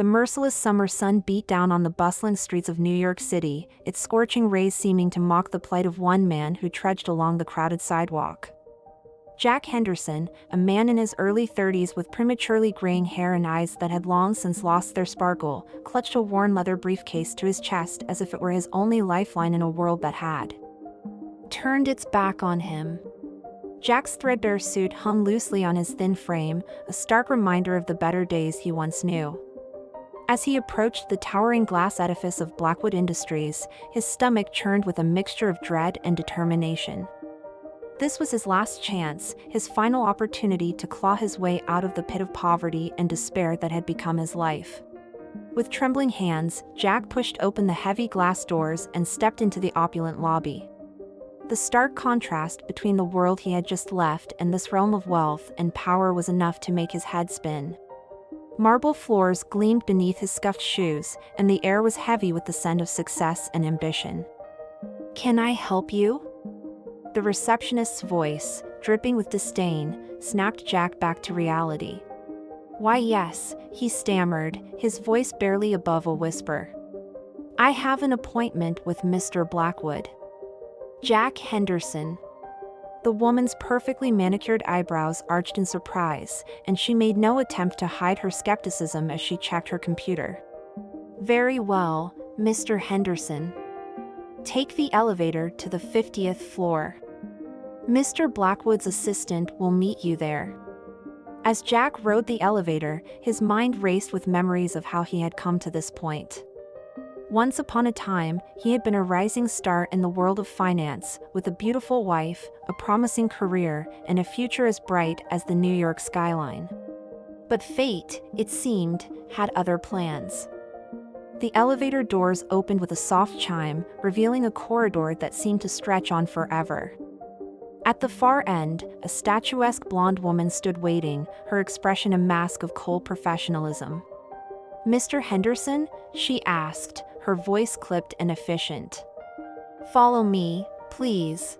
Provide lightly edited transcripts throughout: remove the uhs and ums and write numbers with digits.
The merciless summer sun beat down on the bustling streets of New York City, its scorching rays seeming to mock the plight of one man who trudged along the crowded sidewalk. Jack Henderson, a man in his early 30s with prematurely graying hair and eyes that had long since lost their sparkle, clutched a worn leather briefcase to his chest as if it were his only lifeline in a world that had turned its back on him. Jack's threadbare suit hung loosely on his thin frame, a stark reminder of the better days he once knew. As he approached the towering glass edifice of Blackwood Industries, his stomach churned with a mixture of dread and determination. This was his last chance, his final opportunity to claw his way out of the pit of poverty and despair that had become his life. With trembling hands, Jack pushed open the heavy glass doors and stepped into the opulent lobby. The stark contrast between the world he had just left and this realm of wealth and power was enough to make his head spin. Marble floors gleamed beneath his scuffed shoes, and the air was heavy with the scent of success and ambition. "Can I help you?" The receptionist's voice, dripping with disdain, snapped Jack back to reality. "Why, yes," he stammered, his voice barely above a whisper. "I have an appointment with Mr. Blackwood." Jack Henderson. The woman's perfectly manicured eyebrows arched in surprise, and she made no attempt to hide her skepticism as she checked her computer. "Very well, Mr. Henderson. Take the elevator to the 50th floor. Mr. Blackwood's assistant will meet you there." As Jack rode the elevator, his mind raced with memories of how he had come to this point. Once upon a time, he had been a rising star in the world of finance, with a beautiful wife, a promising career, and a future as bright as the New York skyline. But fate, it seemed, had other plans. The elevator doors opened with a soft chime, revealing a corridor that seemed to stretch on forever. At the far end, a statuesque blonde woman stood waiting, her expression a mask of cold professionalism. "Mr. Henderson?" she asked, her voice clipped and efficient. "Follow me, please.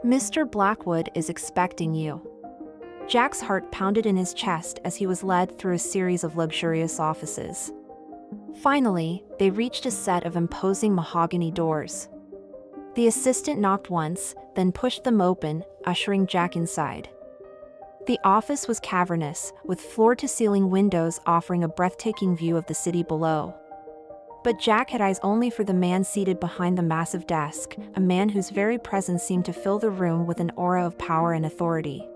Mr. Blackwood is expecting you." Jack's heart pounded in his chest as he was led through a series of luxurious offices. Finally, they reached a set of imposing mahogany doors. The assistant knocked once, then pushed them open, ushering Jack inside. The office was cavernous, with floor-to-ceiling windows offering a breathtaking view of the city below. But Jack had eyes only for the man seated behind the massive desk, a man whose very presence seemed to fill the room with an aura of power and authority.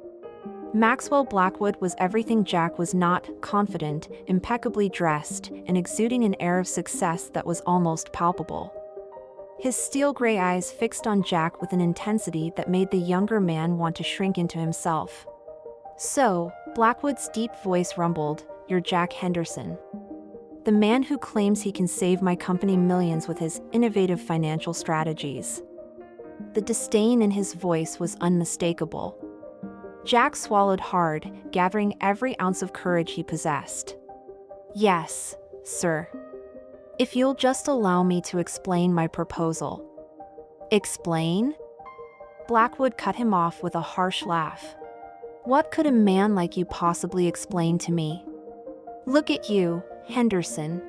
Maxwell Blackwood was everything Jack was not: confident, impeccably dressed, and exuding an air of success that was almost palpable. His steel-gray eyes fixed on Jack with an intensity that made the younger man want to shrink into himself. "So," Blackwood's deep voice rumbled, "you're Jack Henderson. The man who claims he can save my company millions with his innovative financial strategies." The disdain in his voice was unmistakable. Jack swallowed hard, gathering every ounce of courage he possessed. "Yes, sir. If you'll just allow me to explain my proposal." "Explain?" Blackwood cut him off with a harsh laugh. "What could a man like you possibly explain to me? Look at you, Henderson.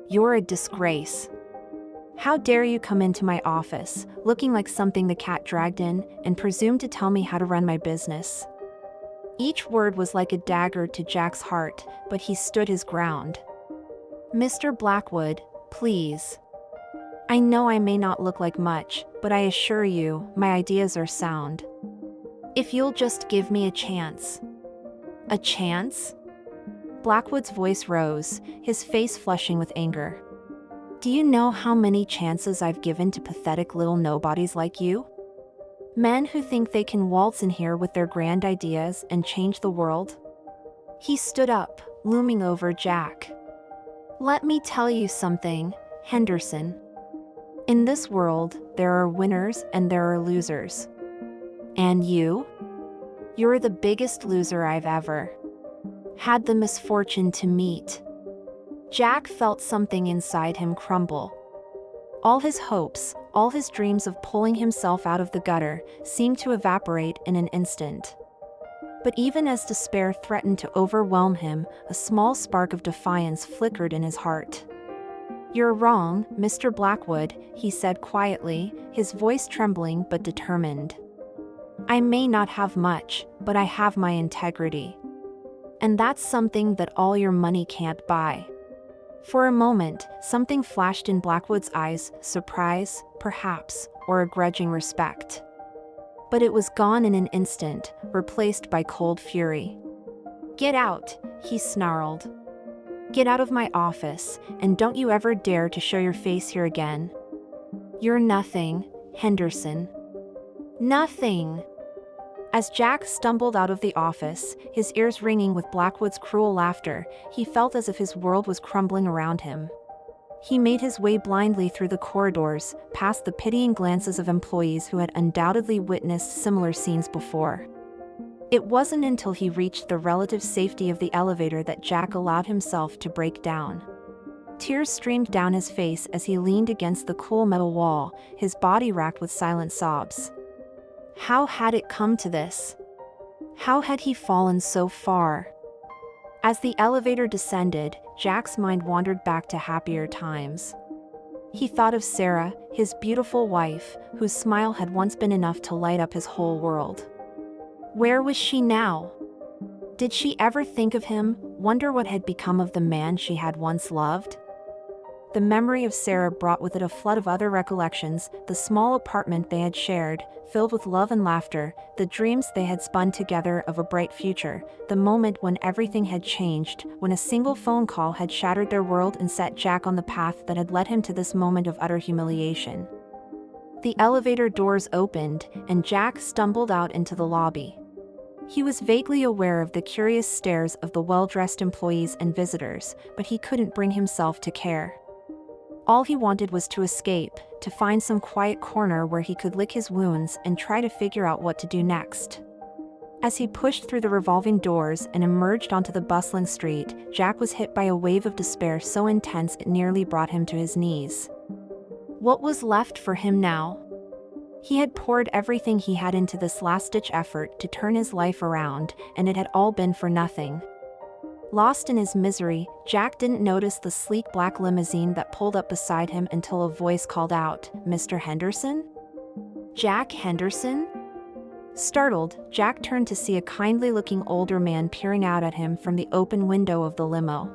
You're a disgrace. How dare you come into my office, looking like something the cat dragged in, and presume to tell me how to run my business?" Each word was like a dagger to Jack's heart, but he stood his ground. "Mr. Blackwood, please. I know I may not look like much, but I assure you, my ideas are sound. If you'll just give me a chance." "A chance?" Blackwood's voice rose, his face flushing with anger. "Do you know how many chances I've given to pathetic little nobodies like you? Men who think they can waltz in here with their grand ideas and change the world?" He stood up, looming over Jack. "Let me tell you something, Henderson. In this world, there are winners and there are losers. And you? You're the biggest loser I've ever had the misfortune to meet." Jack felt something inside him crumble. All his hopes, all his dreams of pulling himself out of the gutter, seemed to evaporate in an instant. But even as despair threatened to overwhelm him, a small spark of defiance flickered in his heart. "You're wrong, Mr. Blackwood," he said quietly, his voice trembling but determined. "I may not have much, but I have my integrity. And that's something that all your money can't buy." For a moment, something flashed in Blackwood's eyes, surprise, perhaps, or a grudging respect. But it was gone in an instant, replaced by cold fury. "Get out," he snarled. "Get out of my office, and don't you ever dare to show your face here again. You're nothing, Henderson. Nothing." As Jack stumbled out of the office, his ears ringing with Blackwood's cruel laughter, he felt as if his world was crumbling around him. He made his way blindly through the corridors, past the pitying glances of employees who had undoubtedly witnessed similar scenes before. It wasn't until he reached the relative safety of the elevator that Jack allowed himself to break down. Tears streamed down his face as he leaned against the cool metal wall, his body racked with silent sobs. How had it come to this? How had he fallen so far? As the elevator descended, Jack's mind wandered back to happier times. He thought of Sarah, his beautiful wife, whose smile had once been enough to light up his whole world. Where was she now? Did she ever think of him, wonder what had become of the man she had once loved? The memory of Sarah brought with it a flood of other recollections, the small apartment they had shared, filled with love and laughter, the dreams they had spun together of a bright future, the moment when everything had changed, when a single phone call had shattered their world and set Jack on the path that had led him to this moment of utter humiliation. The elevator doors opened, and Jack stumbled out into the lobby. He was vaguely aware of the curious stares of the well-dressed employees and visitors, but he couldn't bring himself to care. All he wanted was to escape, to find some quiet corner where he could lick his wounds and try to figure out what to do next. As he pushed through the revolving doors and emerged onto the bustling street, Jack was hit by a wave of despair so intense it nearly brought him to his knees. What was left for him now? He had poured everything he had into this last-ditch effort to turn his life around, and it had all been for nothing. Lost in his misery, Jack didn't notice the sleek black limousine that pulled up beside him until a voice called out, "Mr. Henderson?" Jack Henderson? Startled, Jack turned to see a kindly-looking older man peering out at him from the open window of the limo.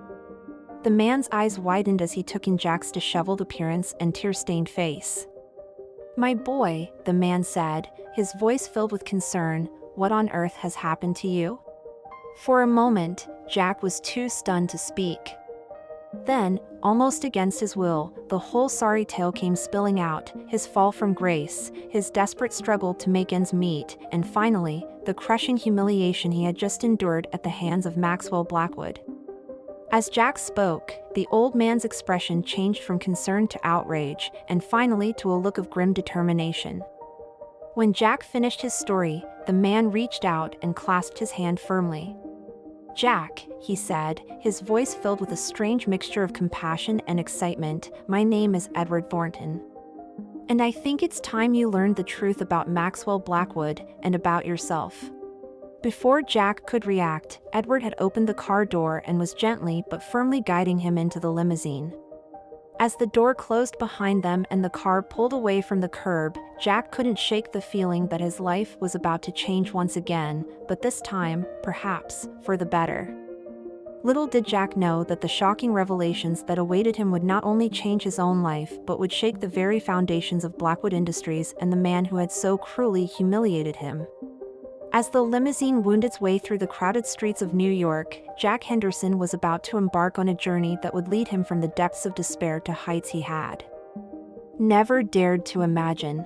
The man's eyes widened as he took in Jack's disheveled appearance and tear-stained face. "My boy," the man said, his voice filled with concern, "what on earth has happened to you?" For a moment, Jack was too stunned to speak. Then, almost against his will, the whole sorry tale came spilling out, his fall from grace, his desperate struggle to make ends meet, and finally, the crushing humiliation he had just endured at the hands of Maxwell Blackwood. As Jack spoke, the old man's expression changed from concern to outrage, and finally to a look of grim determination. When Jack finished his story, the man reached out and clasped his hand firmly. "Jack," he said, his voice filled with a strange mixture of compassion and excitement, "my name is Edward Thornton. And I think it's time you learned the truth about Maxwell Blackwood and about yourself." Before Jack could react, Edward had opened the car door and was gently but firmly guiding him into the limousine. As the door closed behind them and the car pulled away from the curb, Jack couldn't shake the feeling that his life was about to change once again, but this time, perhaps, for the better. Little did Jack know that the shocking revelations that awaited him would not only change his own life but would shake the very foundations of Blackwood Industries and the man who had so cruelly humiliated him. As the limousine wound its way through the crowded streets of New York, Jack Henderson was about to embark on a journey that would lead him from the depths of despair to heights he had never dared to imagine.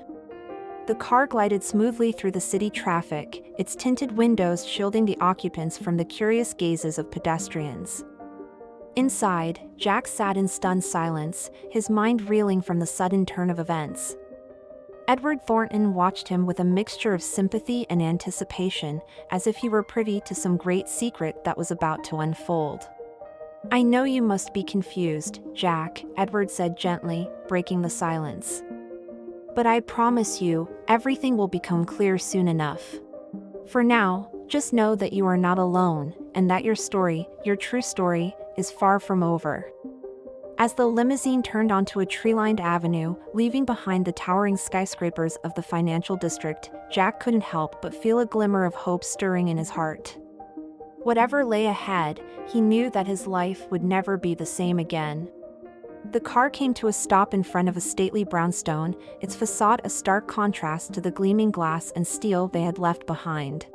The car glided smoothly through the city traffic, its tinted windows shielding the occupants from the curious gazes of pedestrians. Inside, Jack sat in stunned silence, his mind reeling from the sudden turn of events. Edward Thornton watched him with a mixture of sympathy and anticipation, as if he were privy to some great secret that was about to unfold. "I know you must be confused, Jack," Edward said gently, breaking the silence. "But I promise you, everything will become clear soon enough. For now, Just know that you are not alone, and that your story, your true story, is far from over. As the limousine turned onto a tree-lined avenue, leaving behind the towering skyscrapers of the financial district, Jack couldn't help but feel a glimmer of hope stirring in his heart. Whatever lay ahead, he knew that his life would never be the same again. The car came to a stop in front of a stately brownstone, its facade a stark contrast to the gleaming glass and steel they had left behind.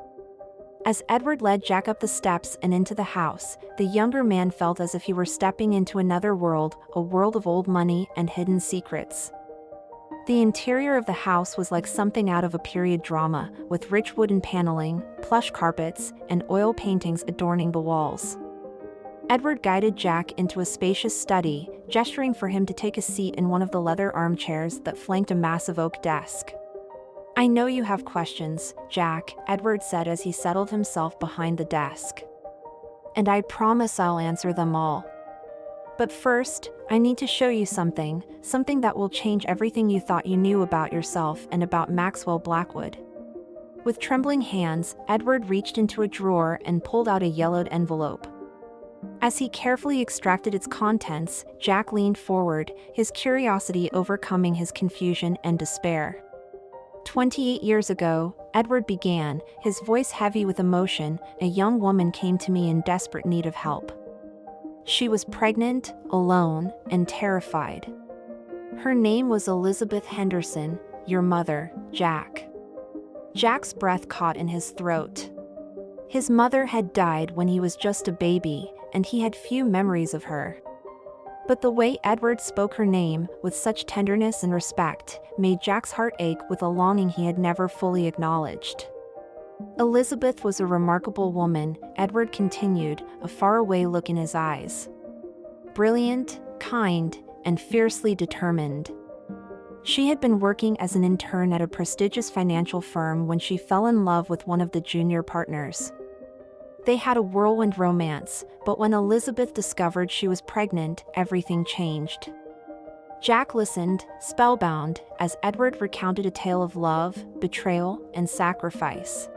As Edward led Jack up the steps and into the house, the younger man felt as if he were stepping into another world, a world of old money and hidden secrets. The interior of the house was like something out of a period drama, with rich wooden paneling, plush carpets, and oil paintings adorning the walls. Edward guided Jack into a spacious study, gesturing for him to take a seat in one of the leather armchairs that flanked a massive oak desk. "I know you have questions, Jack," Edward said as he settled himself behind the desk. "And I promise I'll answer them all. But first, I need to show you something that will change everything you thought you knew about yourself and about Maxwell Blackwood." With trembling hands, Edward reached into a drawer and pulled out a yellowed envelope. As he carefully extracted its contents, Jack leaned forward, his curiosity overcoming his confusion and despair. 28 years ago, Edward began, his voice heavy with emotion, a young woman came to me in desperate need of help. She was pregnant, alone, and terrified. Her name was Elizabeth Henderson, your mother, Jack. Jack's breath caught in his throat. His mother had died when he was just a baby, and he had few memories of her. But the way Edward spoke her name, with such tenderness and respect, made Jack's heart ache with a longing he had never fully acknowledged. Elizabeth was a remarkable woman, Edward continued, a faraway look in his eyes. Brilliant, kind, and fiercely determined. She had been working as an intern at a prestigious financial firm when she fell in love with one of the junior partners. They had a whirlwind romance, but when Elizabeth discovered she was pregnant, everything changed. Jack listened, spellbound, as Edward recounted a tale of love, betrayal, and sacrifice.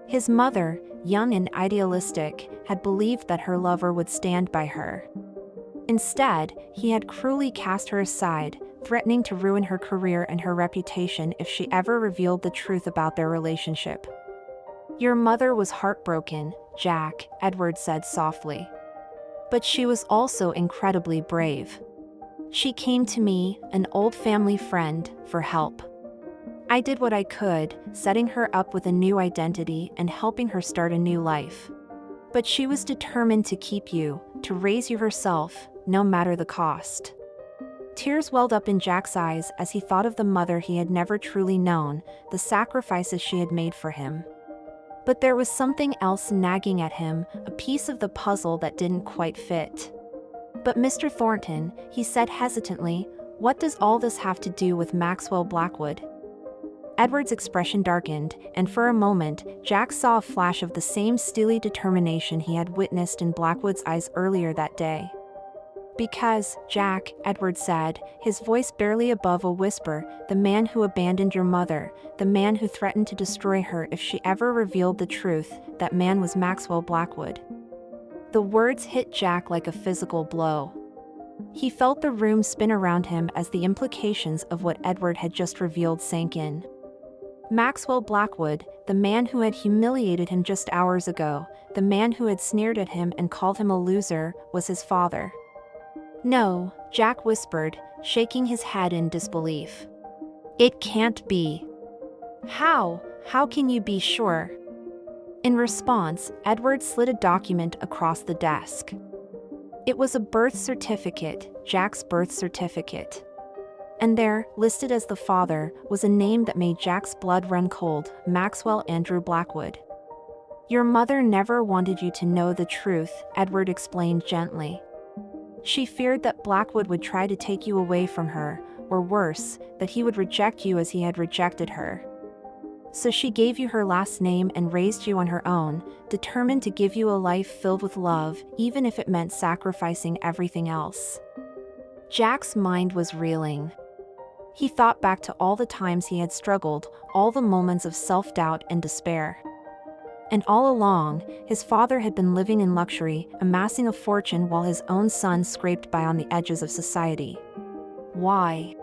His mother, young and idealistic, had believed that her lover would stand by her. Instead, he had cruelly cast her aside, threatening to ruin her career and her reputation if she ever revealed the truth about their relationship. "Your mother was heartbroken, Jack," Edward said softly. "But she was also incredibly brave. She came to me, an old family friend, for help. I did what I could, setting her up with a new identity and helping her start a new life. But she was determined to keep you, to raise you herself, no matter the cost." Tears welled up in Jack's eyes as he thought of the mother he had never truly known, the sacrifices she had made for him. But there was something else nagging at him, a piece of the puzzle that didn't quite fit. "But Mr. Thornton," he said hesitantly, "what does all this have to do with Maxwell Blackwood?" Edward's expression darkened, and for a moment, Jack saw a flash of the same steely determination he had witnessed in Blackwood's eyes earlier that day. "Because, Jack," Edward said, his voice barely above a whisper, "the man who abandoned your mother, the man who threatened to destroy her if she ever revealed the truth, that man was Maxwell Blackwood." The words hit Jack like a physical blow. He felt the room spin around him as the implications of what Edward had just revealed sank in. Maxwell Blackwood, the man who had humiliated him just hours ago, the man who had sneered at him and called him a loser, was his father. "No," Jack whispered, shaking his head in disbelief. "It can't be." "How? How can you be sure?" In response, Edward slid a document across the desk. It was a birth certificate, Jack's birth certificate. And there, listed as the father, was a name that made Jack's blood run cold, Maxwell Andrew Blackwood. "Your mother never wanted you to know the truth," Edward explained gently. "She feared that Blackwood would try to take you away from her, or worse, that he would reject you as he had rejected her. So she gave you her last name and raised you on her own, determined to give you a life filled with love, even if it meant sacrificing everything else." Jack's mind was reeling. He thought back to all the times he had struggled, all the moments of self-doubt and despair. And all along, his father had been living in luxury, amassing a fortune while his own son scraped by on the edges of society. Why?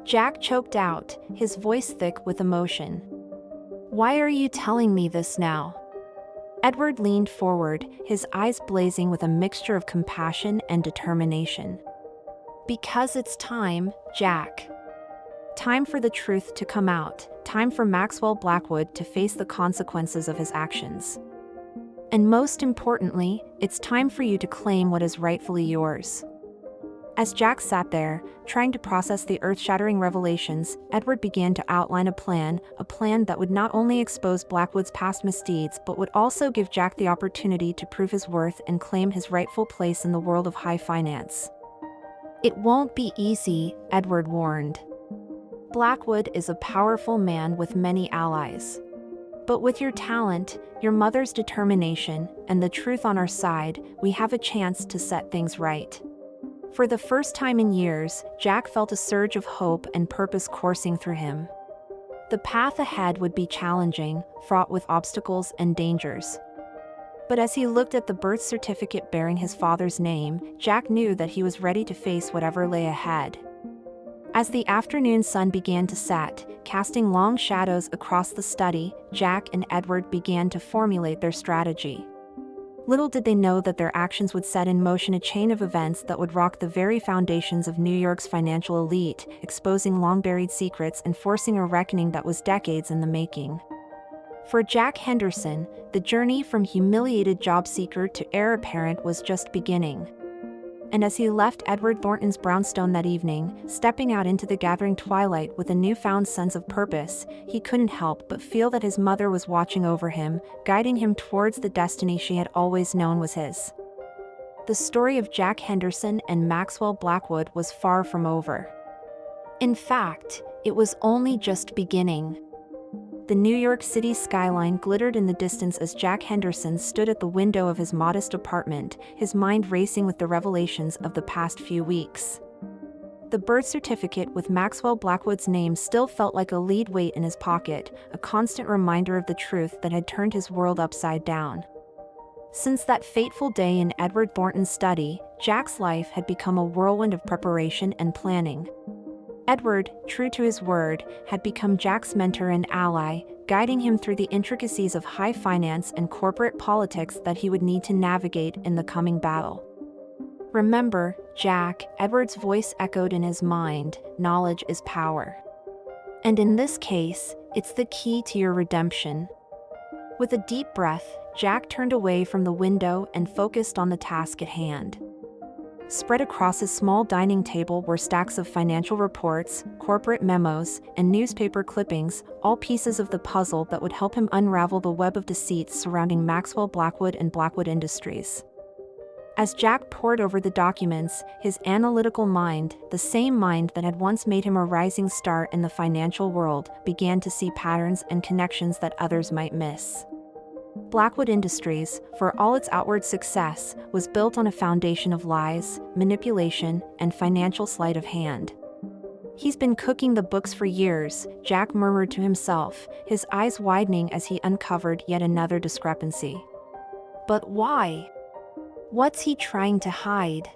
Jack choked out, his voice thick with emotion. Why are you telling me this now? Edward leaned forward, his eyes blazing with a mixture of compassion and determination. Because it's time, Jack. Time for the truth to come out, time for Maxwell Blackwood to face the consequences of his actions. And most importantly, it's time for you to claim what is rightfully yours. As Jack sat there, trying to process the earth-shattering revelations, Edward began to outline a plan that would not only expose Blackwood's past misdeeds but would also give Jack the opportunity to prove his worth and claim his rightful place in the world of high finance. It won't be easy, Edward warned. Blackwood is a powerful man with many allies. But with your talent, your mother's determination, and the truth on our side, we have a chance to set things right. For the first time in years, Jack felt a surge of hope and purpose coursing through him. The path ahead would be challenging, fraught with obstacles and dangers. But as he looked at the birth certificate bearing his father's name, Jack knew that he was ready to face whatever lay ahead. As the afternoon sun began to set, casting long shadows across the study, Jack and Edward began to formulate their strategy. Little did they know that their actions would set in motion a chain of events that would rock the very foundations of New York's financial elite, exposing long-buried secrets and forcing a reckoning that was decades in the making. For Jack Henderson, the journey from humiliated job seeker to heir apparent was just beginning. And as he left Edward Thornton's brownstone that evening, stepping out into the gathering twilight with a newfound sense of purpose, he couldn't help but feel that his mother was watching over him, guiding him towards the destiny she had always known was his. The story of Jack Henderson and Maxwell Blackwood was far from over. In fact, it was only just beginning. The New York City skyline glittered in the distance as Jack Henderson stood at the window of his modest apartment, his mind racing with the revelations of the past few weeks. The birth certificate with Maxwell Blackwood's name still felt like a lead weight in his pocket, a constant reminder of the truth that had turned his world upside down. Since that fateful day in Edward Thornton's study, Jack's life had become a whirlwind of preparation and planning. Edward, true to his word, had become Jack's mentor and ally, guiding him through the intricacies of high finance and corporate politics that he would need to navigate in the coming battle. Remember, Jack, Edward's voice echoed in his mind, knowledge is power. And in this case, it's the key to your redemption. With a deep breath, Jack turned away from the window and focused on the task at hand. Spread across his small dining table were stacks of financial reports, corporate memos, and newspaper clippings, all pieces of the puzzle that would help him unravel the web of deceit surrounding Maxwell Blackwood and Blackwood Industries. As Jack pored over the documents, his analytical mind, the same mind that had once made him a rising star in the financial world, began to see patterns and connections that others might miss. Blackwood Industries, for all its outward success, was built on a foundation of lies, manipulation, and financial sleight of hand. He's been cooking the books for years, Jack murmured to himself, his eyes widening as he uncovered yet another discrepancy. But why? What's he trying to hide?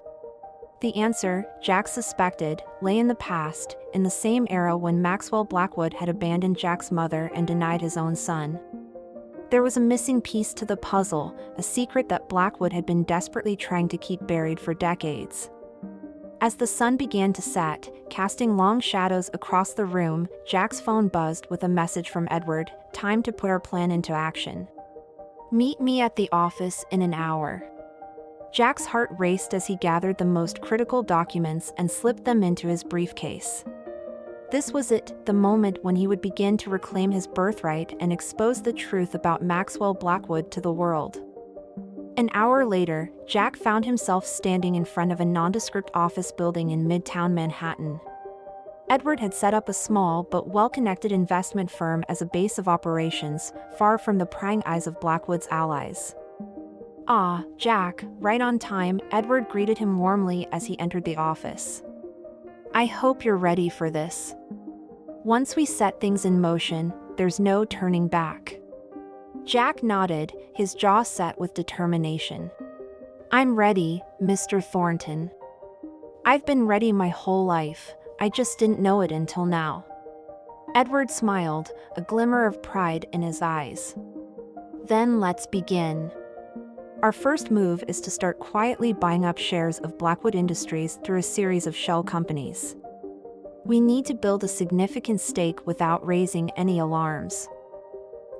The answer, Jack suspected, lay in the past, in the same era when Maxwell Blackwood had abandoned Jack's mother and denied his own son. There was a missing piece to the puzzle, a secret that Blackwood had been desperately trying to keep buried for decades. As the sun began to set, casting long shadows across the room, Jack's phone buzzed with a message from Edward, time to put our plan into action. Meet me at the office in an hour. Jack's heart raced as he gathered the most critical documents and slipped them into his briefcase. This was it, the moment when he would begin to reclaim his birthright and expose the truth about Maxwell Blackwood to the world. An hour later, Jack found himself standing in front of a nondescript office building in Midtown Manhattan. Edward had set up a small but well-connected investment firm as a base of operations, far from the prying eyes of Blackwood's allies. "Ah, Jack, right on time," Edward greeted him warmly as he entered the office. "I hope you're ready for this. Once we set things in motion, there's no turning back." Jack nodded, his jaw set with determination. "I'm ready, Mr. Thornton. I've been ready my whole life, I just didn't know it until now." Edward smiled, a glimmer of pride in his eyes. "Then let's begin. Our first move is to start quietly buying up shares of Blackwood Industries through a series of shell companies. We need to build a significant stake without raising any alarms."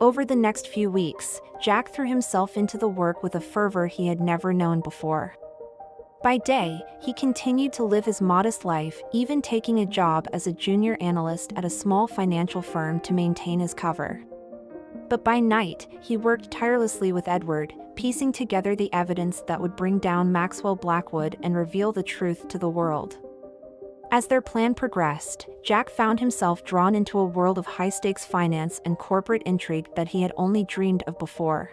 Over the next few weeks, Jack threw himself into the work with a fervor he had never known before. By day, he continued to live his modest life, even taking a job as a junior analyst at a small financial firm to maintain his cover. But by night, he worked tirelessly with Edward, piecing together the evidence that would bring down Maxwell Blackwood and reveal the truth to the world. As their plan progressed, Jack found himself drawn into a world of high-stakes finance and corporate intrigue that he had only dreamed of before.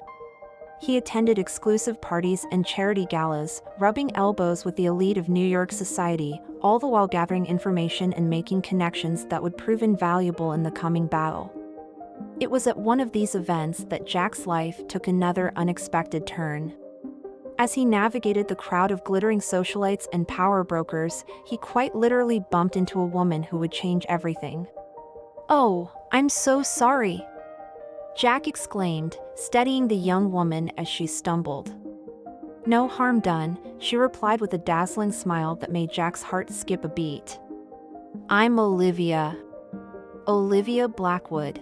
He attended exclusive parties and charity galas, rubbing elbows with the elite of New York society, all the while gathering information and making connections that would prove invaluable in the coming battle. It was at one of these events that Jack's life took another unexpected turn. As he navigated the crowd of glittering socialites and power brokers, he quite literally bumped into a woman who would change everything. "Oh, I'm so sorry," Jack exclaimed, steadying the young woman as she stumbled. "No harm done," she replied with a dazzling smile that made Jack's heart skip a beat. "I'm Olivia. Olivia Blackwood."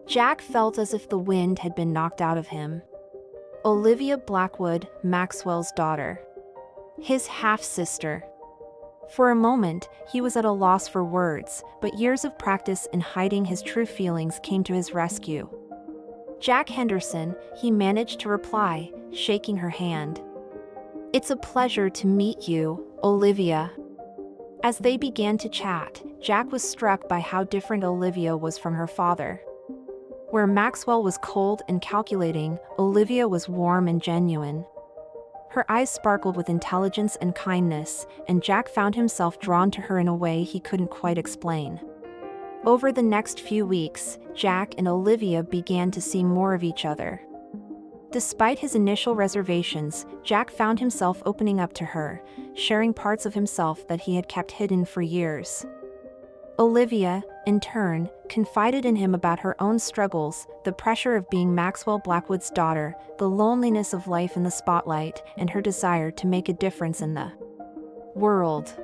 Jack felt as if the wind had been knocked out of him. Olivia Blackwood, Maxwell's daughter. His half-sister. For a moment, he was at a loss for words, but years of practice in hiding his true feelings came to his rescue. "Jack Henderson," he managed to reply, shaking her hand. "It's a pleasure to meet you, Olivia." As they began to chat, Jack was struck by how different Olivia was from her father. Where Maxwell was cold and calculating, Olivia was warm and genuine. Her eyes sparkled with intelligence and kindness, and Jack found himself drawn to her in a way he couldn't quite explain. Over the next few weeks, Jack and Olivia began to see more of each other. Despite his initial reservations, Jack found himself opening up to her, sharing parts of himself that he had kept hidden for years. Olivia, in turn, confided in him about her own struggles, the pressure of being Maxwell Blackwood's daughter, the loneliness of life in the spotlight, and her desire to make a difference in the world.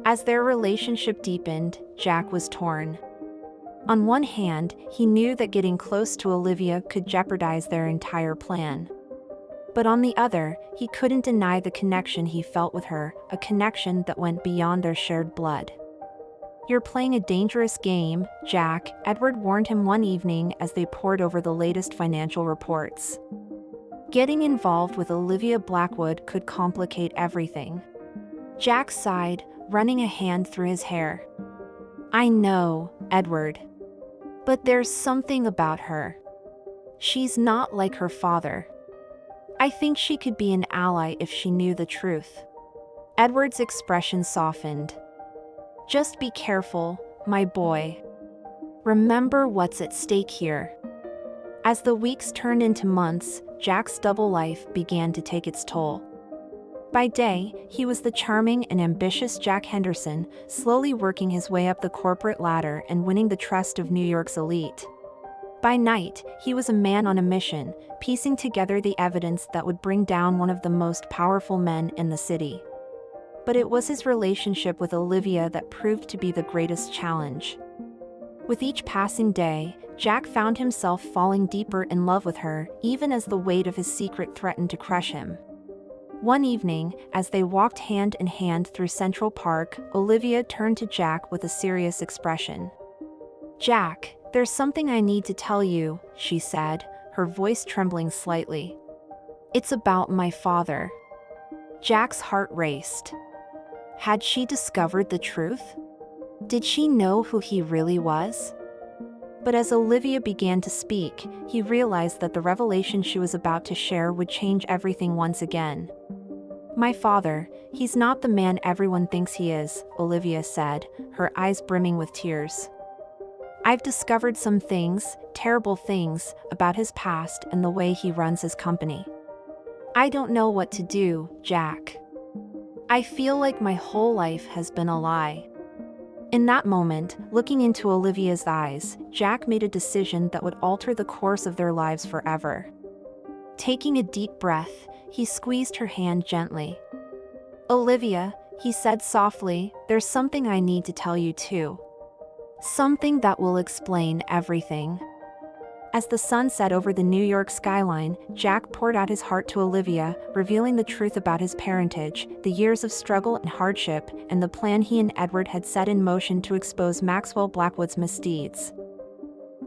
As their relationship deepened, Jack was torn. On one hand, he knew that getting close to Olivia could jeopardize their entire plan. But on the other, he couldn't deny the connection he felt with her, a connection that went beyond their shared blood. "You're playing a dangerous game, Jack," Edward warned him one evening as they pored over the latest financial reports. Getting involved with Olivia Blackwood could complicate everything. Jack sighed, running a hand through his hair. "I know, Edward. But there's something about her. She's not like her father. I think she could be an ally if she knew the truth." Edward's expression softened. "Just be careful, my boy. Remember what's at stake here." As the weeks turned into months, Jack's double life began to take its toll. By day, he was the charming and ambitious Jack Henderson, slowly working his way up the corporate ladder and winning the trust of New York's elite. By night, he was a man on a mission, piecing together the evidence that would bring down one of the most powerful men in the city. But it was his relationship with Olivia that proved to be the greatest challenge. With each passing day, Jack found himself falling deeper in love with her, even as the weight of his secret threatened to crush him. One evening, as they walked hand in hand through Central Park, Olivia turned to Jack with a serious expression. "Jack, there's something I need to tell you," she said, her voice trembling slightly. "It's about my father." Jack's heart raced. Had she discovered the truth? Did she know who he really was? But as Olivia began to speak, he realized that the revelation she was about to share would change everything once again. "My father, he's not the man everyone thinks he is," Olivia said, her eyes brimming with tears. I've discovered some things, terrible things, about his past and the way he runs his company. I don't know what to do, Jack. I feel like my whole life has been a lie." In that moment, looking into Olivia's eyes, Jack made a decision that would alter the course of their lives forever. Taking a deep breath, he squeezed her hand gently. "Olivia," he said softly, "there's something I need to tell you too. Something that will explain everything." As the sun set over the New York skyline, Jack poured out his heart to Olivia, revealing the truth about his parentage, the years of struggle and hardship, and the plan he and Edward had set in motion to expose Maxwell Blackwood's misdeeds.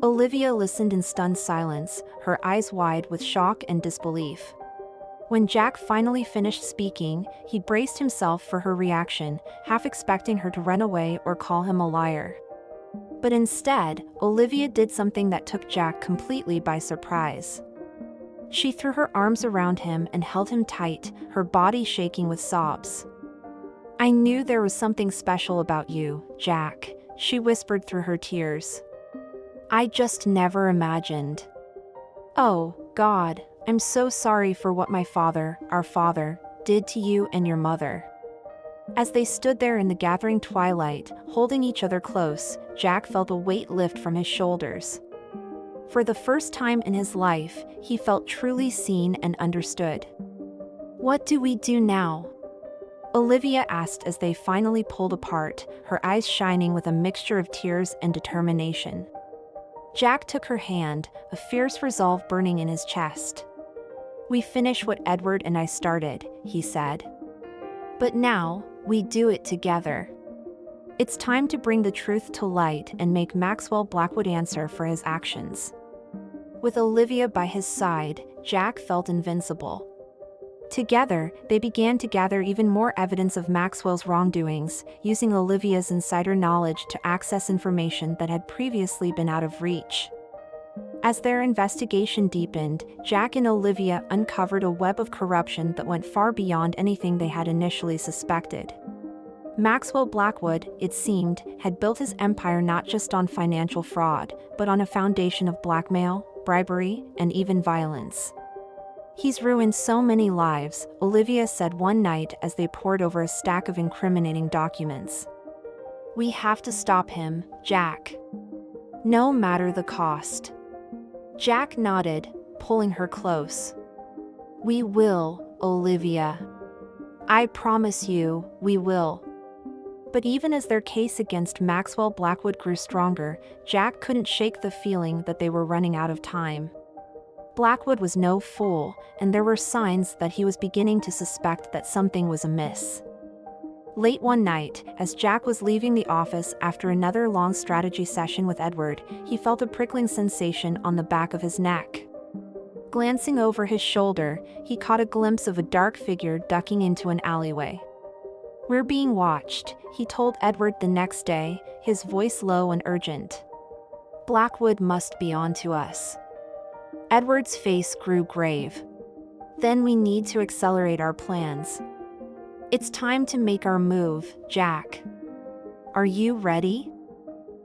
Olivia listened in stunned silence, her eyes wide with shock and disbelief. When Jack finally finished speaking, he braced himself for her reaction, half expecting her to run away or call him a liar. But instead, Olivia did something that took Jack completely by surprise. She threw her arms around him and held him tight, her body shaking with sobs. "I knew there was something special about you, Jack," she whispered through her tears. "I just never imagined. Oh, God, I'm so sorry for what my father, our father, did to you and your mother." As they stood there in the gathering twilight, holding each other close, Jack felt a weight lift from his shoulders. For the first time in his life, he felt truly seen and understood. "What do we do now?" Olivia asked as they finally pulled apart, her eyes shining with a mixture of tears and determination. Jack took her hand, a fierce resolve burning in his chest. "We finish what Edward and I started," he said. "But now, we do it together. It's time to bring the truth to light and make Maxwell Blackwood answer for his actions." With Olivia by his side, Jack felt invincible. Together, they began to gather even more evidence of Maxwell's wrongdoings, using Olivia's insider knowledge to access information that had previously been out of reach. As their investigation deepened, Jack and Olivia uncovered a web of corruption that went far beyond anything they had initially suspected. Maxwell Blackwood, it seemed, had built his empire not just on financial fraud, but on a foundation of blackmail, bribery, and even violence. "He's ruined so many lives," Olivia said one night as they pored over a stack of incriminating documents. "We have to stop him, Jack. No matter the cost." Jack nodded, pulling her close. "We will, Olivia. I promise you, we will." But even as their case against Maxwell Blackwood grew stronger, Jack couldn't shake the feeling that they were running out of time. Blackwood was no fool, and there were signs that he was beginning to suspect that something was amiss. Late one night, as Jack was leaving the office after another long strategy session with Edward, he felt a prickling sensation on the back of his neck. Glancing over his shoulder, he caught a glimpse of a dark figure ducking into an alleyway. "We're being watched," he told Edward the next day, his voice low and urgent. "Blackwood must be onto us." Edward's face grew grave. "Then we need to accelerate our plans. It's time to make our move, Jack. Are you ready?"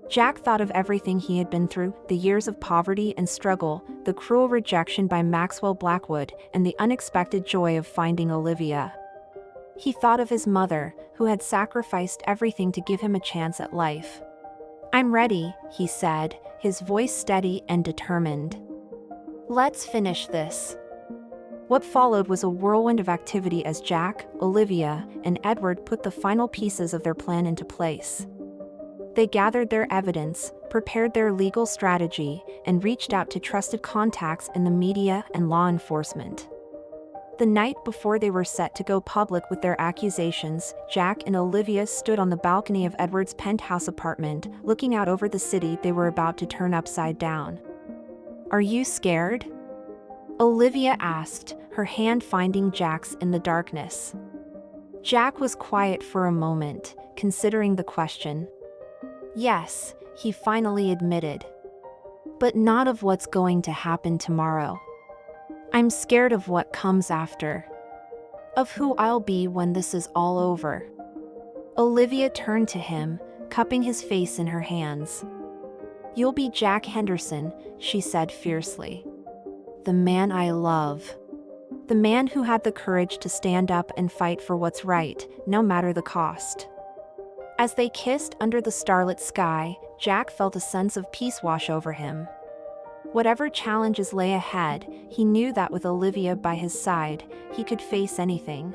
Jack thought of everything he had been through, the years of poverty and struggle, the cruel rejection by Maxwell Blackwood, and the unexpected joy of finding Olivia. He thought of his mother, who had sacrificed everything to give him a chance at life. "I'm ready," he said, his voice steady and determined. "Let's finish this." What followed was a whirlwind of activity as Jack, Olivia, and Edward put the final pieces of their plan into place. They gathered their evidence, prepared their legal strategy, and reached out to trusted contacts in the media and law enforcement. The night before they were set to go public with their accusations, Jack and Olivia stood on the balcony of Edward's penthouse apartment, looking out over the city they were about to turn upside down. "Are you scared?" Olivia asked, her hand finding Jack's in the darkness. Jack was quiet for a moment, considering the question. "Yes," he finally admitted. "But not of what's going to happen tomorrow. I'm scared of what comes after. Of who I'll be when this is all over." Olivia turned to him, cupping his face in her hands. "You'll be Jack Henderson," she said fiercely. "The man I love. The man who had the courage to stand up and fight for what's right, no matter the cost." As they kissed under the starlit sky, Jack felt a sense of peace wash over him. Whatever challenges lay ahead, he knew that with Olivia by his side, he could face anything.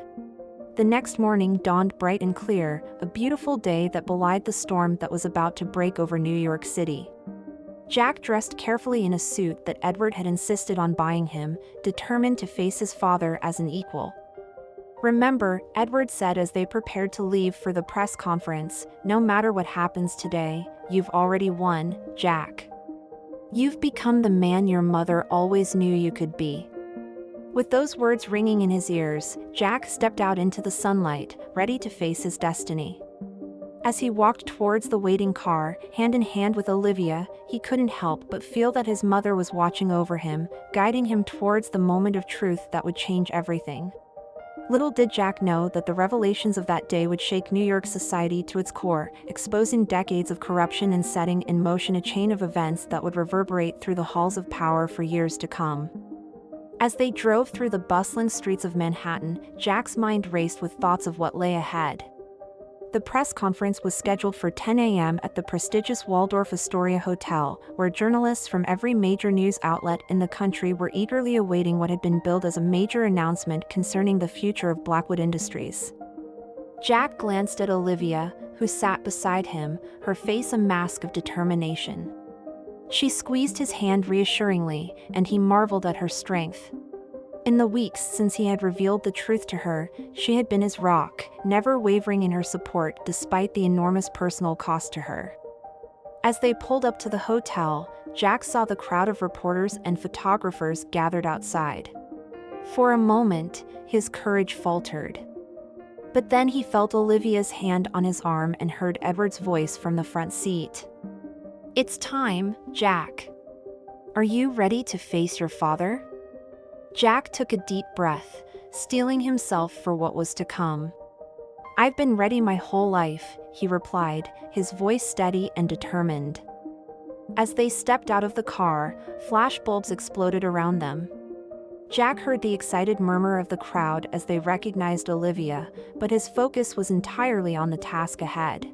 The next morning dawned bright and clear, a beautiful day that belied the storm that was about to break over New York City. Jack dressed carefully in a suit that Edward had insisted on buying him, determined to face his father as an equal. "Remember," Edward said as they prepared to leave for the press conference, "no matter what happens today, you've already won, Jack. You've become the man your mother always knew you could be." With those words ringing in his ears, Jack stepped out into the sunlight, ready to face his destiny. As he walked towards the waiting car, hand in hand with Olivia, he couldn't help but feel that his mother was watching over him, guiding him towards the moment of truth that would change everything. Little did Jack know that the revelations of that day would shake New York society to its core, exposing decades of corruption and setting in motion a chain of events that would reverberate through the halls of power for years to come. As they drove through the bustling streets of Manhattan, Jack's mind raced with thoughts of what lay ahead. The press conference was scheduled for 10 a.m. at the prestigious Waldorf Astoria Hotel, where journalists from every major news outlet in the country were eagerly awaiting what had been billed as a major announcement concerning the future of Blackwood Industries. Jack glanced at Olivia, who sat beside him, her face a mask of determination. She squeezed his hand reassuringly, and he marveled at her strength. In the weeks since he had revealed the truth to her, she had been his rock, never wavering in her support despite the enormous personal cost to her. As they pulled up to the hotel, Jack saw the crowd of reporters and photographers gathered outside. For a moment, his courage faltered. But then he felt Olivia's hand on his arm and heard Edward's voice from the front seat. "It's time, Jack. Are you ready to face your father?" Jack took a deep breath, steeling himself for what was to come. "I've been ready my whole life," he replied, his voice steady and determined. As they stepped out of the car, flashbulbs exploded around them. Jack heard the excited murmur of the crowd as they recognized Olivia, but his focus was entirely on the task ahead.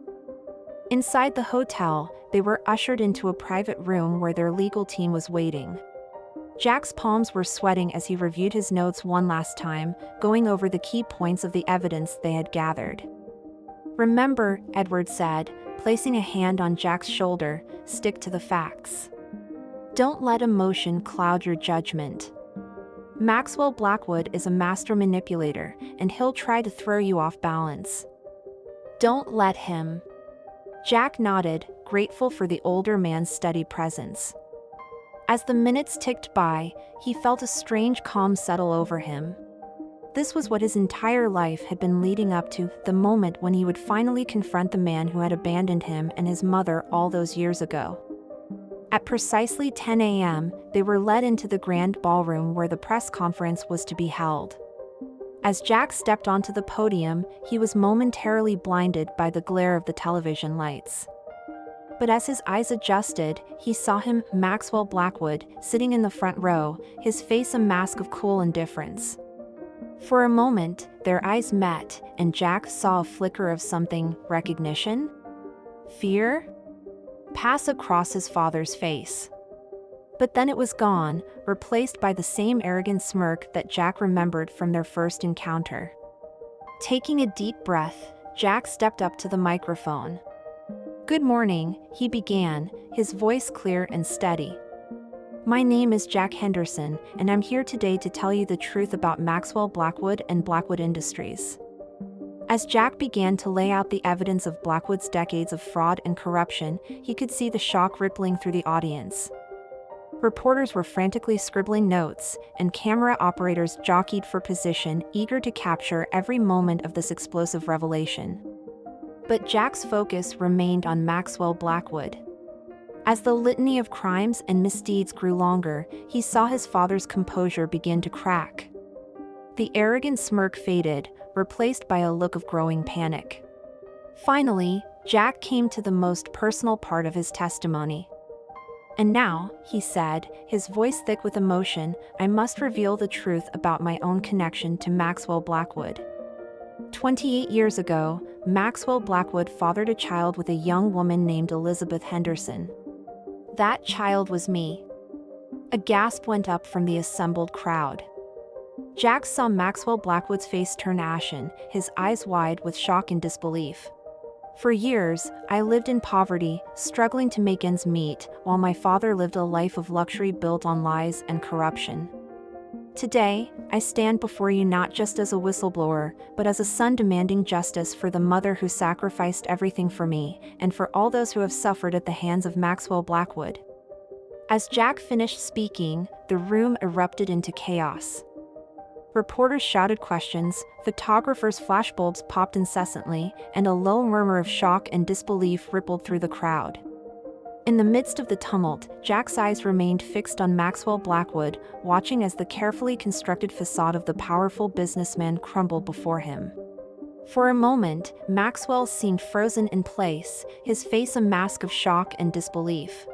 Inside the hotel, they were ushered into a private room where their legal team was waiting. Jack's palms were sweating as he reviewed his notes one last time, going over the key points of the evidence they had gathered. "Remember," Edward said, placing a hand on Jack's shoulder, "stick to the facts. Don't let emotion cloud your judgment. Maxwell Blackwood is a master manipulator, and he'll try to throw you off balance. Don't let him." Jack nodded, grateful for the older man's steady presence. As the minutes ticked by, he felt a strange calm settle over him. This was what his entire life had been leading up to, the moment when he would finally confront the man who had abandoned him and his mother all those years ago. At precisely 10 a.m., they were led into the grand ballroom where the press conference was to be held. As Jack stepped onto the podium, he was momentarily blinded by the glare of the television lights. But as his eyes adjusted, he saw him, Maxwell Blackwood, sitting in the front row, his face a mask of cool indifference. For a moment, their eyes met, and Jack saw a flicker of something, recognition? Fear? Pass across his father's face. But then it was gone, replaced by the same arrogant smirk that Jack remembered from their first encounter. Taking a deep breath, Jack stepped up to the microphone. "Good morning," he began, his voice clear and steady. "My name is Jack Henderson, and I'm here today to tell you the truth about Maxwell Blackwood and Blackwood Industries." As Jack began to lay out the evidence of Blackwood's decades of fraud and corruption, he could see the shock rippling through the audience. Reporters were frantically scribbling notes, and camera operators jockeyed for position, eager to capture every moment of this explosive revelation. But Jack's focus remained on Maxwell Blackwood. As the litany of crimes and misdeeds grew longer, he saw his father's composure begin to crack. The arrogant smirk faded, replaced by a look of growing panic. Finally, Jack came to the most personal part of his testimony. "And now," he said, his voice thick with emotion, "I must reveal the truth about my own connection to Maxwell Blackwood." 28 years ago, Maxwell Blackwood fathered a child with a young woman named Elizabeth Henderson. That child was me. A gasp went up from the assembled crowd. Jack saw Maxwell Blackwood's face turn ashen, his eyes wide with shock and disbelief. "For years, I lived in poverty, struggling to make ends meet, while my father lived a life of luxury built on lies and corruption. Today, I stand before you not just as a whistleblower, but as a son demanding justice for the mother who sacrificed everything for me, and for all those who have suffered at the hands of Maxwell Blackwood." As Jack finished speaking, the room erupted into chaos. Reporters shouted questions, photographers' flashbulbs popped incessantly, and a low murmur of shock and disbelief rippled through the crowd. In the midst of the tumult, Jack's eyes remained fixed on Maxwell Blackwood, watching as the carefully constructed facade of the powerful businessman crumbled before him. For a moment, Maxwell seemed frozen in place, his face a mask of shock and disbelief.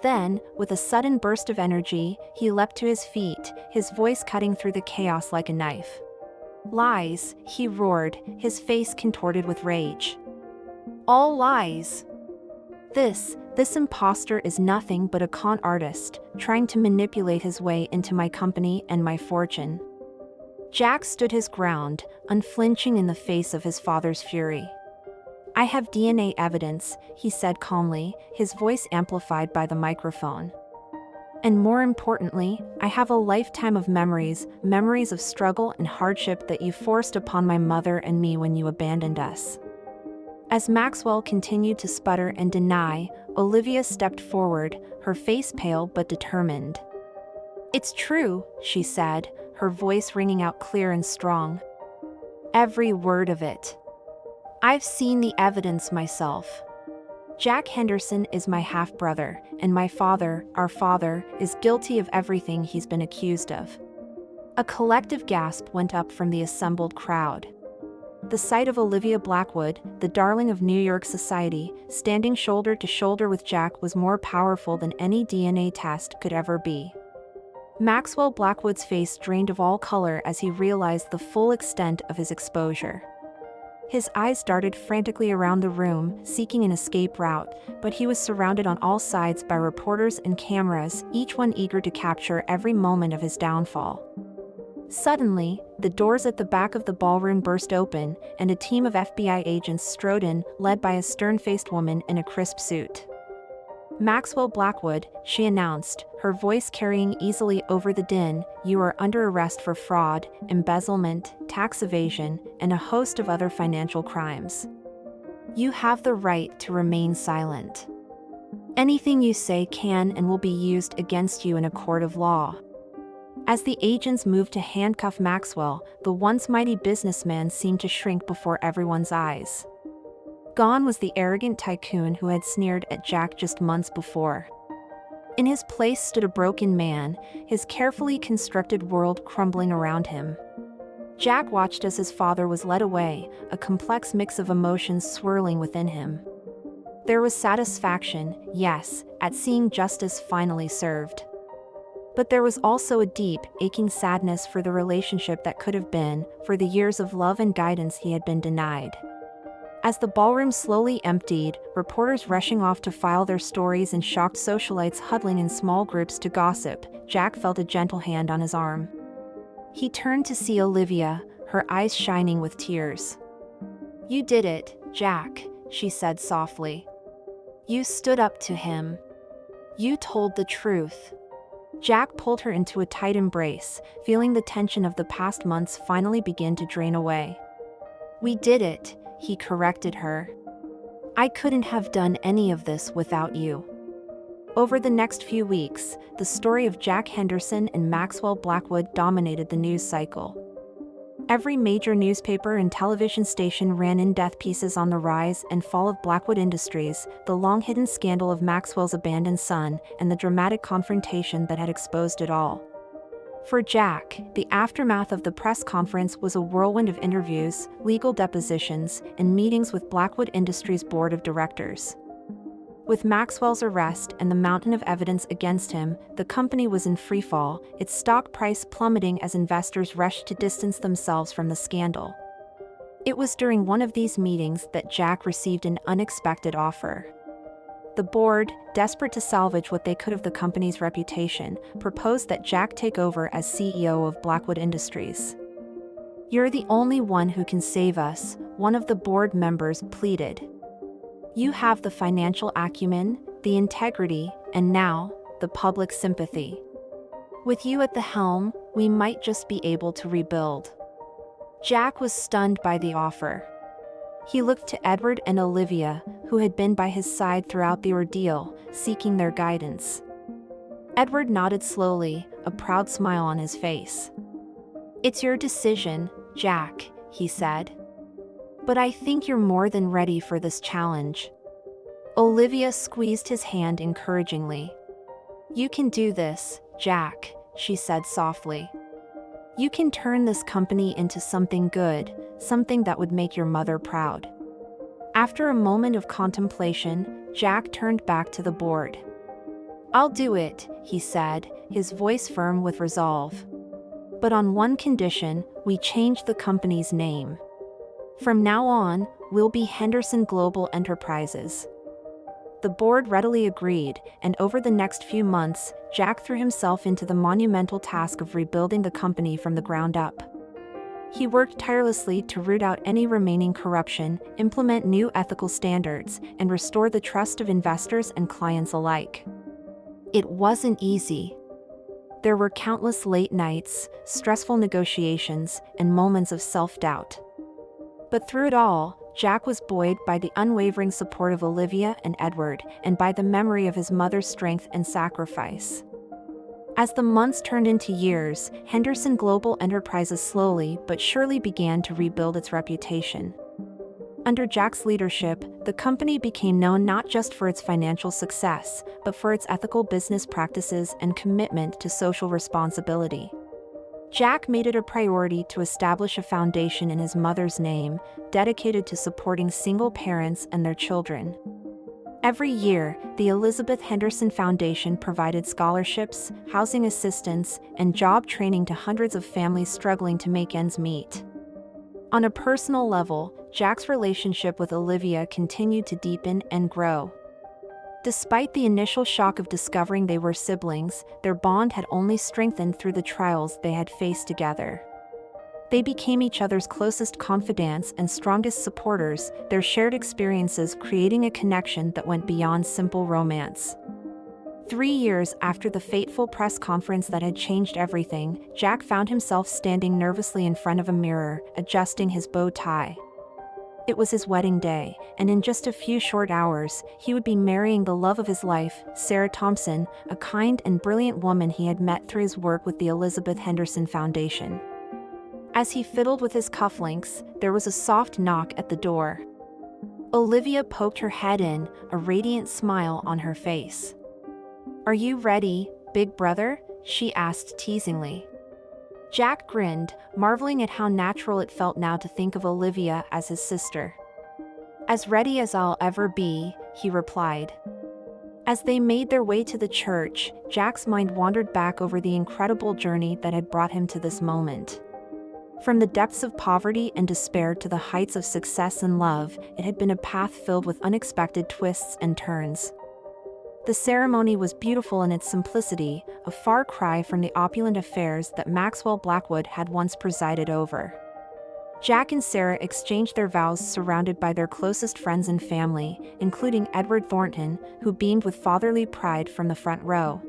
Then, with a sudden burst of energy, he leapt to his feet, his voice cutting through the chaos like a knife. "Lies," he roared, his face contorted with rage. "All lies. This imposter is nothing but a con artist, trying to manipulate his way into my company and my fortune." Jack stood his ground, unflinching in the face of his father's fury. "I have DNA evidence," he said calmly, his voice amplified by the microphone. "And more importantly, I have a lifetime of memories of struggle and hardship that you forced upon my mother and me when you abandoned us." As Maxwell continued to sputter and deny, Olivia stepped forward, her face pale but determined. "It's true," she said, her voice ringing out clear and strong. "Every word of it. I've seen the evidence myself. Jack Henderson is my half-brother, and my father, our father, is guilty of everything he's been accused of." A collective gasp went up from the assembled crowd. The sight of Olivia Blackwood, the darling of New York society, standing shoulder to shoulder with Jack was more powerful than any DNA test could ever be. Maxwell Blackwood's face drained of all color as he realized the full extent of his exposure. His eyes darted frantically around the room, seeking an escape route, but he was surrounded on all sides by reporters and cameras, each one eager to capture every moment of his downfall. Suddenly, the doors at the back of the ballroom burst open, and a team of FBI agents strode in, led by a stern-faced woman in a crisp suit. "Maxwell Blackwood," she announced, her voice carrying easily over the din, "you are under arrest for fraud, embezzlement, tax evasion, and a host of other financial crimes. You have the right to remain silent. Anything you say can and will be used against you in a court of law." As the agents moved to handcuff Maxwell, the once mighty businessman seemed to shrink before everyone's eyes. Gone was the arrogant tycoon who had sneered at Jack just months before. In his place stood a broken man, his carefully constructed world crumbling around him. Jack watched as his father was led away, a complex mix of emotions swirling within him. There was satisfaction, yes, at seeing justice finally served. But there was also a deep, aching sadness for the relationship that could have been, for the years of love and guidance he had been denied. As the ballroom slowly emptied, reporters rushing off to file their stories and shocked socialites huddling in small groups to gossip, Jack felt a gentle hand on his arm. He turned to see Olivia, her eyes shining with tears. "You did it, Jack," she said softly. "You stood up to him. You told the truth." Jack pulled her into a tight embrace, feeling the tension of the past months finally begin to drain away. "We did it," he corrected her. "I couldn't have done any of this without you." Over the next few weeks, the story of Jack Henderson and Maxwell Blackwood dominated the news cycle. Every major newspaper and television station ran in-depth pieces on the rise and fall of Blackwood Industries, the long-hidden scandal of Maxwell's abandoned son, and the dramatic confrontation that had exposed it all. For Jack, the aftermath of the press conference was a whirlwind of interviews, legal depositions, and meetings with Blackwood Industries' board of directors. With Maxwell's arrest and the mountain of evidence against him, the company was in freefall, its stock price plummeting as investors rushed to distance themselves from the scandal. It was during one of these meetings that Jack received an unexpected offer. The board, desperate to salvage what they could of the company's reputation, proposed that Jack take over as CEO of Blackwood Industries. "You're the only one who can save us," one of the board members pleaded. "You have the financial acumen, the integrity, and now, the public sympathy. With you at the helm, we might just be able to rebuild." Jack was stunned by the offer. He looked to Edward and Olivia, who had been by his side throughout the ordeal, seeking their guidance. Edward nodded slowly, a proud smile on his face. "It's your decision, Jack," he said. "But I think you're more than ready for this challenge." Olivia squeezed his hand encouragingly. "You can do this, Jack," she said softly. "You can turn this company into something good, something that would make your mother proud." After a moment of contemplation, Jack turned back to the board. "I'll do it," he said, his voice firm with resolve. "But on one condition, we change the company's name. From now on, we'll be Henderson Global Enterprises." The board readily agreed, and over the next few months, Jack threw himself into the monumental task of rebuilding the company from the ground up. He worked tirelessly to root out any remaining corruption, implement new ethical standards, and restore the trust of investors and clients alike. It wasn't easy. There were countless late nights, stressful negotiations, and moments of self-doubt. But through it all, Jack was buoyed by the unwavering support of Olivia and Edward, and by the memory of his mother's strength and sacrifice. As the months turned into years, Henderson Global Enterprises slowly but surely began to rebuild its reputation. Under Jack's leadership, the company became known not just for its financial success, but for its ethical business practices and commitment to social responsibility. Jack made it a priority to establish a foundation in his mother's name, dedicated to supporting single parents and their children. Every year, the Elizabeth Henderson Foundation provided scholarships, housing assistance, and job training to hundreds of families struggling to make ends meet. On a personal level, Jack's relationship with Olivia continued to deepen and grow. Despite the initial shock of discovering they were siblings, their bond had only strengthened through the trials they had faced together. They became each other's closest confidants and strongest supporters, their shared experiences creating a connection that went beyond simple romance. 3 years after the fateful press conference that had changed everything, Jack found himself standing nervously in front of a mirror, adjusting his bow tie. It was his wedding day, and in just a few short hours, he would be marrying the love of his life, Sarah Thompson, a kind and brilliant woman he had met through his work with the Elizabeth Henderson Foundation. As he fiddled with his cufflinks, there was a soft knock at the door. Olivia poked her head in, a radiant smile on her face. "Are you ready, big brother?" she asked teasingly. Jack grinned, marveling at how natural it felt now to think of Olivia as his sister. "As ready as I'll ever be," he replied. As they made their way to the church, Jack's mind wandered back over the incredible journey that had brought him to this moment. From the depths of poverty and despair to the heights of success and love, it had been a path filled with unexpected twists and turns. The ceremony was beautiful in its simplicity, a far cry from the opulent affairs that Maxwell Blackwood had once presided over. Jack and Sarah exchanged their vows surrounded by their closest friends and family, including Edward Thornton, who beamed with fatherly pride from the front row.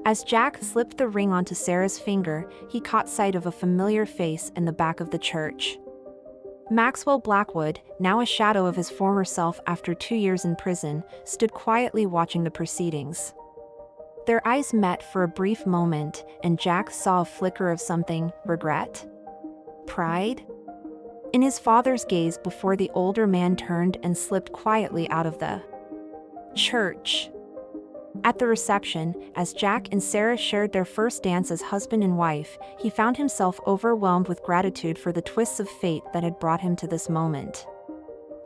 As Jack slipped the ring onto Sarah's finger, he caught sight of a familiar face in the back of the church. Maxwell Blackwood, now a shadow of his former self after 2 years in prison, stood quietly watching the proceedings. Their eyes met for a brief moment, and Jack saw a flicker of something: regret? Pride? In his father's gaze before the older man turned and slipped quietly out of the church. At the reception, as Jack and Sarah shared their first dance as husband and wife, he found himself overwhelmed with gratitude for the twists of fate that had brought him to this moment.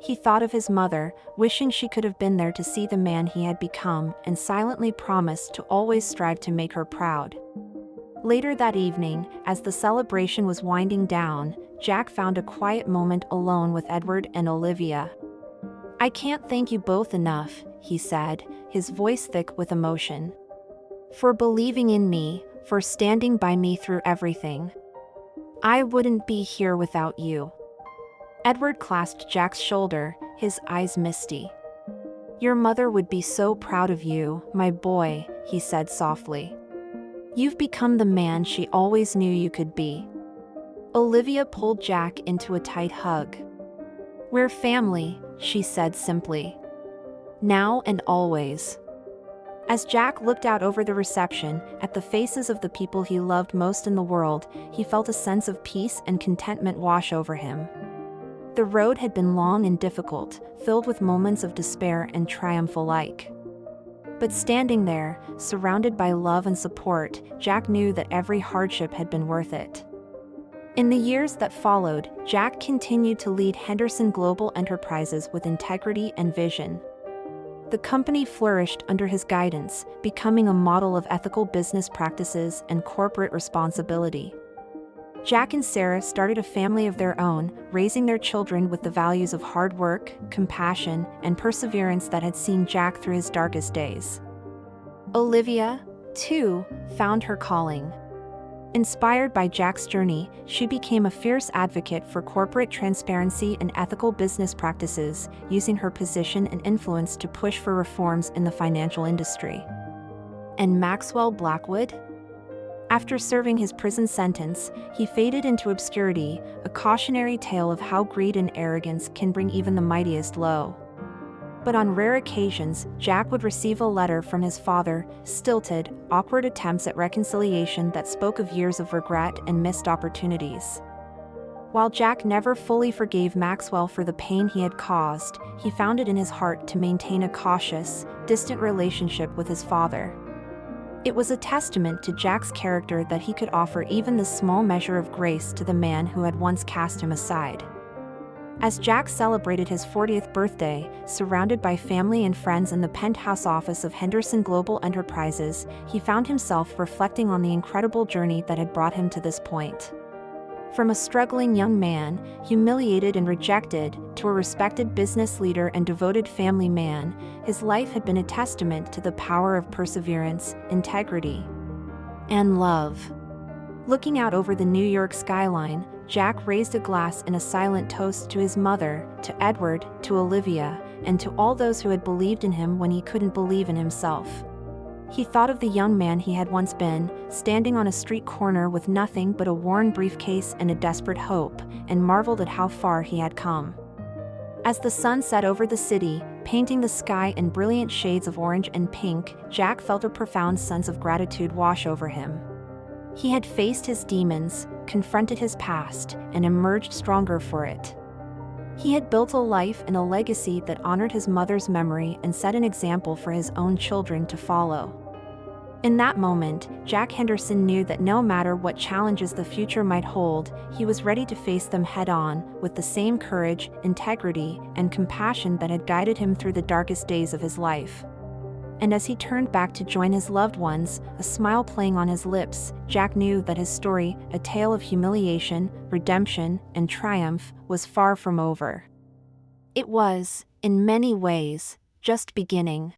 He thought of his mother, wishing she could have been there to see the man he had become, and silently promised to always strive to make her proud. Later that evening, as the celebration was winding down, Jack found a quiet moment alone with Edward and Olivia. "I can't thank you both enough," he said, his voice thick with emotion. "For believing in me, for standing by me through everything. I wouldn't be here without you." Edward clasped Jack's shoulder, his eyes misty. "Your mother would be so proud of you, my boy," he said softly. "You've become the man she always knew you could be." Olivia pulled Jack into a tight hug. "We're family," she said simply. "Now and always." As Jack looked out over the reception, at the faces of the people he loved most in the world, he felt a sense of peace and contentment wash over him. The road had been long and difficult, filled with moments of despair and triumph alike. But standing there, surrounded by love and support, Jack knew that every hardship had been worth it. In the years that followed, Jack continued to lead Henderson Global Enterprises with integrity and vision. The company flourished under his guidance, becoming a model of ethical business practices and corporate responsibility. Jack and Sarah started a family of their own, raising their children with the values of hard work, compassion, and perseverance that had seen Jack through his darkest days. Olivia, too, found her calling. Inspired by Jack's journey, she became a fierce advocate for corporate transparency and ethical business practices, using her position and influence to push for reforms in the financial industry. And Maxwell Blackwood? After serving his prison sentence, he faded into obscurity, a cautionary tale of how greed and arrogance can bring even the mightiest low. But on rare occasions, Jack would receive a letter from his father, stilted, awkward attempts at reconciliation that spoke of years of regret and missed opportunities. While Jack never fully forgave Maxwell for the pain he had caused, he found it in his heart to maintain a cautious, distant relationship with his father. It was a testament to Jack's character that he could offer even the small measure of grace to the man who had once cast him aside. As Jack celebrated his 40th birthday, surrounded by family and friends in the penthouse office of Henderson Global Enterprises, he found himself reflecting on the incredible journey that had brought him to this point. From a struggling young man, humiliated and rejected, to a respected business leader and devoted family man, his life had been a testament to the power of perseverance, integrity, and love. Looking out over the New York skyline, Jack raised a glass in a silent toast to his mother, to Edward, to Olivia, and to all those who had believed in him when he couldn't believe in himself. He thought of the young man he had once been, standing on a street corner with nothing but a worn briefcase and a desperate hope, and marveled at how far he had come. As the sun set over the city, painting the sky in brilliant shades of orange and pink, Jack felt a profound sense of gratitude wash over him. He had faced his demons, confronted his past, and emerged stronger for it. He had built a life and a legacy that honored his mother's memory and set an example for his own children to follow. In that moment, Jack Henderson knew that no matter what challenges the future might hold, he was ready to face them head-on, with the same courage, integrity, and compassion that had guided him through the darkest days of his life. And as he turned back to join his loved ones, a smile playing on his lips, Jack knew that his story, a tale of humiliation, redemption, and triumph, was far from over. It was, in many ways, just beginning.